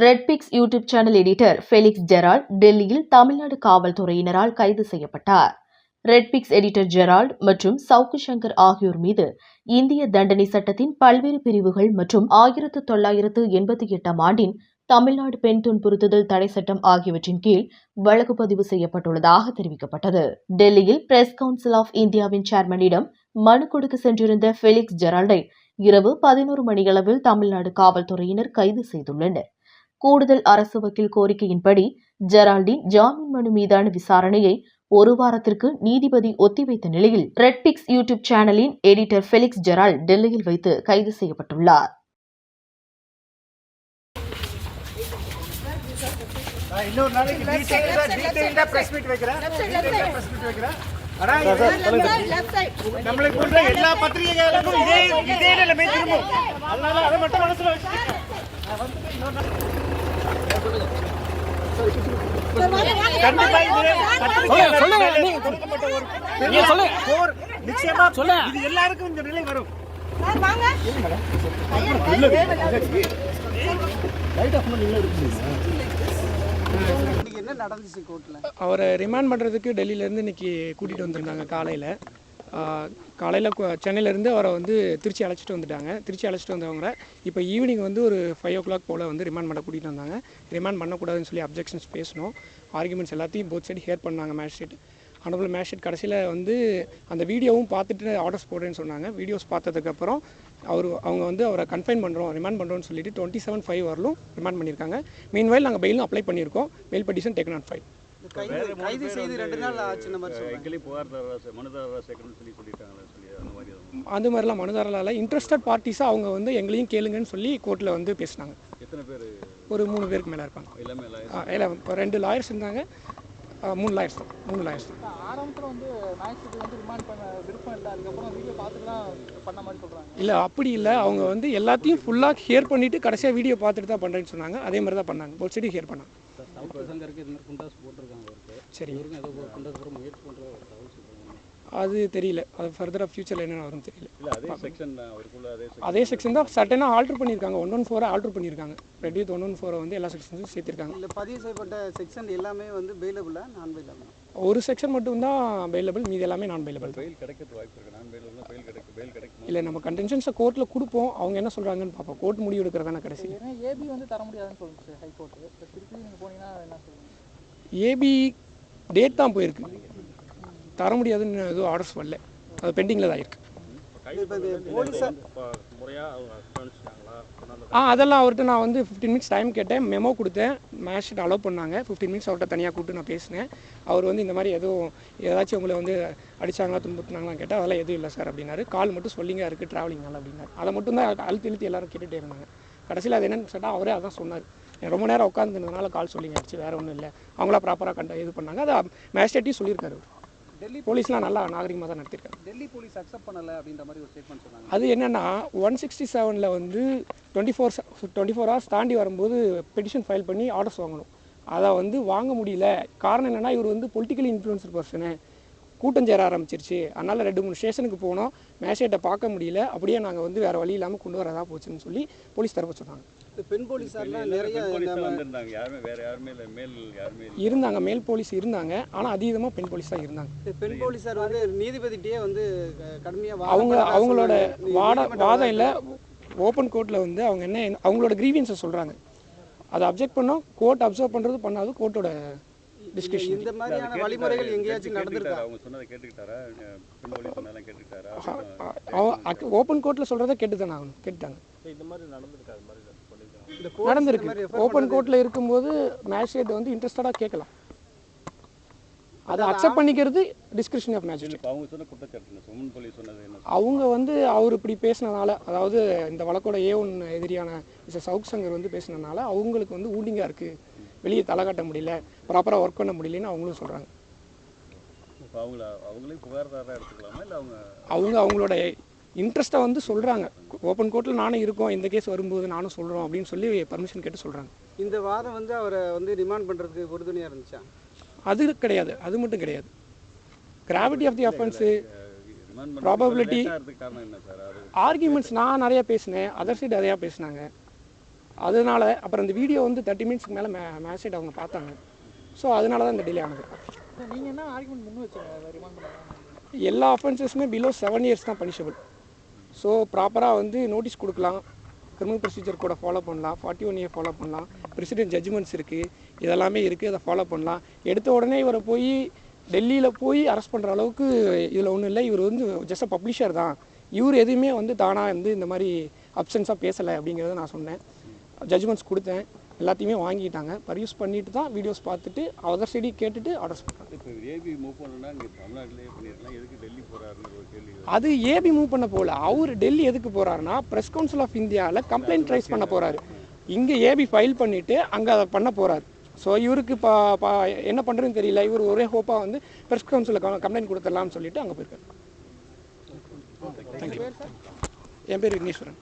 Redpix YouTube channel editor Felix Gerald டெல்லியில் தமிழ்நாடு காவல்துறையினரால் கைது செய்யப்பட்டார். ரெட்பிக்ஸ் எடிட்டர் ஜெரால்ட் மற்றும் சவுக்கு சங்கர் ஆகியோர் மீது இந்திய தண்டனை சட்டத்தின் பல்வேறு பிரிவுகள் மற்றும் 1988 ஆண்டின் தமிழ்நாடு பெண் துன்புறுத்துதல் தடை சட்டம் ஆகியவற்றின் கீழ் வழக்கு பதிவு செய்யப்பட்டுள்ளதாக தெரிவிக்கப்பட்டது. டெல்லியில் பிரஸ் கவுன்சில் ஆஃப் இந்தியாவின் சேர்மனிடம் மனு கொடுக்க சென்றிருந்த ஃபெலிக்ஸ் ஜெரால்டை இரவு 11 மணியளவில் தமிழ்நாடு காவல்துறையினர் கைது செய்துள்ளனர். கூடுதல் அரசு வக்கீல் கோரிக்கையின்படி ஜெரால்டின் ஜாமீன் மனு மீதான விசாரணையை ஒரு வாரத்திற்கு நீதிபதி ஒத்திவைத்த நிலையில் ரெட்பிக்ஸ் யூடியூப் சேனலின் எடிட்டர் ஃபெலிக்ஸ் ஜெரால்ட் டெல்லியில் வைத்து கைது செய்யப்பட்டுள்ளார். நம்மளுக்கு எல்லா பத்திரிகைகளுக்கும் இதே நிலைமை திரும்பும். அதனால அதை மட்டும் மனசுல இது எல்லாருக்கும் இந்த நிலை வரும். அவரை ரிமாண்ட் பண்ணுறதுக்கு டெல்லியிலேருந்து இன்றைக்கி கூட்டிகிட்டு வந்திருந்தாங்க. காலையில் சென்னையிலேருந்து அவரை திருச்சி அழைச்சிட்டு வந்துட்டாங்க. திருச்சி அழைச்சிட்டு வந்தவங்க இப்போ ஈவினிங் ஒரு 5 o'clock போல் ரிமாண்ட் பண்ண கூட்டிகிட்டு வந்தாங்க. ரிமாண்ட் பண்ணக்கூடாதுன்னு சொல்லி அப்ஜெக்ஷன்ஸ் பேசணும். ஆர்குமெண்ட்ஸ் எல்லாத்தையும் போத் சைடு ஹியர் பண்ணாங்க மேஜிஸ்ட்ரேட். ஆனரபிள் மேஜிஸ்ட்ரேட் கடைசியில் அந்த வீடியோவும் பார்த்துட்டு ஆர்டர்ஸ் போடுறேன்னு சொன்னாங்க. வீடியோஸ் பார்த்ததுக்கப்புறம் அவங்க அவரை கன்ஃபைன் பண்ணுறோம், ரிமாண்ட் பண்ணுறோம்னு சொல்லிட்டு 27/5 வரலும் ரிமாண்ட் பண்ணியிருக்காங்க. மீன்வைல் நாங்கள் பெயிலும் அப்ளை பண்ணியிருக்கோம். Bail petition taken on file. கைது செய்து 2 நாள் ஆச்சுன மாதிரி அந்த மாதிரிலாம் மனுதாரரால் இன்ட்ரெஸ்டட் பார்ட்டிஸாக அவங்க எங்களையும் கேளுங்கன்னு சொல்லி கோர்ட்டில் பேசினாங்க. ஒரு 3 பேருக்கு மேலே இருப்பாங்க. இல்லை 2 லாயர்ஸ் இருந்தாங்க, 3 லாயர்ஸ் தான். இல்லை அப்படி இல்லை, அவங்க எல்லாத்தையும் ஃபுல்லாக ஹியர் பண்ணிவிட்டு கடைசியாக வீடியோ பார்த்துட்டு தான் பண்ணுறேன்னு சொன்னாங்க. அதே மாதிரி தான் பண்ணாங்க. ஒரு சைடு ஹியர் பண்ணாங்க. சரி, அது தெரியல. அது ஃபர்தராக ஃபியூச்சரில் என்னென்ன வரும் தெரியல. அதே செக்ஷன் தான் சட்டனாக ஆல்ட்ரு பண்ணியிருக்காங்க. 114 ஆல்ட்ரு பண்ணியிருக்காங்க. ரெடியூத் 114 எல்லா செக்ஷன்ஸும் சேர்த்திருக்காங்க. இல்லை பதிவு செய்யப்பட்ட செக்ஷன் எல்லாமே பெயிலபிளா நான் பெயிலபிள்? ஒரு செக்ஷன் மட்டும்தான் பெயிலபிள், மீது எல்லாமே நான் பெயிலபிள். இல்லை, நம்ம கண்டென்ஷன்ஸை கோர்ட்டில் கொடுப்போம். அவங்க என்ன சொல்கிறாங்கன்னு பார்ப்போம். கோர்ட் முடிவு எடுக்கிறதான கடைசி. ஏபி தர முடியாதுன்னு சொல்லுச்சு ஹைகோர்ட்டு. திருப்பி நீங்கள் போனீங்கன்னா என்ன சொல்லுங்கள்? ஏபி டேட் தான் போயிருக்கு, தர முடியாதுன்னு எதுவும் ஆர்டர்ஸ் வரல. அது பெண்டிங்கில் தான் இருக்குது. அதெல்லாம் அவர்கிட்ட நான் 15 minutes டைம் கேட்டேன், மெமோ கொடுத்தேன். மேஜிஸ்ட்ரேட் அலோவ் பண்ணாங்க. 15 minutes அவர்கிட்ட தனியாக கூப்பிட்டு நான் பேசினேன். அவர் இந்த மாதிரி ஏதாச்சும் உங்களை அடித்தாங்களா துன்புறுத்தினாங்களான்னு கேட்டால் அதெல்லாம் எதுவும் இல்லை சார் அப்படின்னாரு. கால் மட்டும் சொல்லிங்க இருக்குது ட்ராவலிங்னால அப்படின்னாரு. அதை மட்டும் தான் அழுத்தி எல்லாரும் கேட்டுகிட்டே இருந்தாங்க. கடைசியில் அது என்னென்னு கேட்டால் அவரே அதான் சொன்னார். ரொம்ப நேரம் உட்காந்துருந்ததுனால கால் சொல்லிங்க ஆச்சு, வேறு ஒன்றும் இல்லை. அவங்களா ப்ராப்பராக இது பண்ணாங்க. அதை மேஜிஸ்ட்ரேட்டையும் சொல்லியிருக்காரு. டெல்லி போலீஸ்லாம் நல்லா நாகரிகமாக தான் நடத்திருக்காங்க. டெல்லி போலீஸ் அக்செப்ட் பண்ணலை அப்படின்ற மாதிரி ஒரு ஸ்டேட்மெண்ட் சொன்னாங்க. அது என்னென்னா 167ல் 24 hours தாண்டி வரும்போது பெட்டிஷன் ஃபைல் பண்ணி ஆர்டர்ஸ் வாங்கணும். அதை வாங்க முடியல. காரணம் என்னென்னா இவர் பொலிட்டிக்கலி இன்ஃப்ளூயன்சர் பர்சனு, கூட்டம் சேர ஆரம்பிச்சிருச்சு. அதனால் 2-3 ஸ்டேஷனுக்கு போனோம், மேஜிஸ்ட்ரேட்டை பார்க்க முடியல. அப்படியே நாங்கள் வேறு வழி இல்லாமல் கொண்டு வரதா போச்சுன்னு சொல்லி போலீஸ் தரப்பு சொன்னாங்க. பெண் போலீஸார்லாம் நிறைய இருந்தாங்க, மேல் போலீஸ் இருந்தாங்க. ஆனால் அதீதமாக பெண் போலீஸ் தான் இருந்தாங்க. பெண் போலீஸார் நீதிபதிட்டே கடுமையாக அவங்களோட வாதம் இல்லை. ஓப்பன் கோர்ட்டில் அவங்க என்ன அவங்களோட கிரீவியன்ஸை சொல்கிறாங்க. அதை அப்ஜெக்ட் பண்ணோம். கோர்ட் அப்சர்வ் பண்ணுறது பண்ணாது கோர்ட்டோட டிஸ்கஷன். இந்த மாதிரியான வழிமுறைகள் எங்கேயாச்சும் நடந்துருக்கா? ஓப்பன் கோர்ட்டில் சொல்கிறத கேட்டுதானே ஆகணும். கேட்டுட்டாங்க. நடந்திருக்கு. ஓப்பன் கோர்ட்டில் இருக்கும்போது மேஜிஸ்ட்ரேட் இன்ட்ரெஸ்டடாக கேட்கலாம். அதை அக்செப்ட் பண்ணிக்கிறது டிஸ்கிரிப்ஷன் ஆஃப் மேஜிஸ்ட்ரேட். அவங்க அவர் இப்படி பேசினனால, அதாவது இந்த வழக்கோட A1 எதிரியான மிஸ்டர் சவுக் சங்கர் பேசினனால அவங்களுக்கு ஊண்டிங்காக இருக்குது, வெளியே தலை காட்ட முடியல, ப்ராப்பராக ஒர்க் பண்ண முடியலன்னு அவங்களும் சொல்கிறாங்க. அவங்களோட இன்ட்ரெஸ்ட்டை சொல்கிறாங்க. ஓப்பன் கோர்ட்டில் நானும் இருக்கோம், இந்த கேஸ் வரும்போது நானும் சொல்கிறோம் அப்படின்னு சொல்லி பர்மிஷன் கேட்டு சொல்கிறாங்க. இந்த வாதம் அவரை ரிமாண்ட் பண்ணுறதுக்கு உறுதுணையாக இருந்துச்சா? அது கிடையாது, அது மட்டும் கிடையாது. Gravity of the offence, probability, arguments நான் நிறையா பேசினேன், அதர் சைடு நிறையா பேசினாங்க. அதனால் அப்புறம் இந்த வீடியோ வந்து 30 மினிட்ஸ்க்கு மேலே மேசேஜ் அவங்க பார்த்தாங்க. ஸோ அதனால தான் இந்த டிலே ஆனது. நீங்கள் என்ன ஆர்குமெண்ட் முன் வச்சுங்க ரிமாண்ட் பண்ணலாம்? எல்லா அஃபென்சஸுமே பிலோ 7 இயர்ஸ் தான் பனிஷபிள். ஸோ ப்ராப்பராக வந்து நோட்டீஸ் கொடுக்கலாம், கிரிமினல் ப்ரொசீஜர் கூட ஃபாலோ பண்ணலாம், 41A ஃபாலோ பண்ணலாம், பிரசிடென்ட் ஜட்ஜ்மெண்ட்ஸ் இருக்குது, இதெல்லாமே இருக்குது, அதை ஃபாலோ பண்ணலாம். எடுத்த உடனே இவரை போய் டெல்லியில் போய் அரெஸ்ட் பண்ணுற அளவுக்கு இதில் ஒன்றும் இல்லை. இவர் வந்து ஜஸ்ட் பப்ளிஷர் தான். இவர் எதுவுமே வந்து தானாக வந்து இந்த மாதிரி அப்சன்ஸாக பேசலை அப்படிங்கிறத நான் சொன்னேன். ஜட்ஜ்மெண்ட்ஸ் கொடுத்தேன், எல்லாத்தையுமே வாங்கிட்டாங்க. பர்யூஸ் பண்ணிட்டு தான் வீடியோஸ் பார்த்துட்டு அதர் சைடி கேட்டுட்டு ஆர்டர்ஸ் பண்ணுறாங்க. இப்போ ஏபி மூவ் பண்ணணும்னா இங்கே தமிழ்நாட்டிலே பண்ணிடலாம், எதுக்கு டெல்லி போகிறாருன்னு ஒரு கேள்வி. அது ஏபி மூவ் பண்ண போகல. அவர் டெல்லி எதுக்கு போகிறாருன்னா ப்ரெஸ் கவுன்சில் ஆஃப் இந்தியாவில் கம்ப்ளைண்ட் ரைஸ் பண்ண போகிறாரு. இங்கே ஏபி ஃபைல் பண்ணிவிட்டு அங்கே அதை பண்ண போகிறாரு. ஸோ இவருக்கு என்ன பண்ணுறதுன்னு தெரியல. இவர் ஒரே ஹோப்பாக வந்து ப்ரெஸ் கவுன்சிலில் கம்ப்ளைண்ட் கொடுத்துடலாம்னு சொல்லிட்டு அங்கே போயிருக்காரு. தேங்க்யூ. என் பேர் விக்னேஸ்வரன்.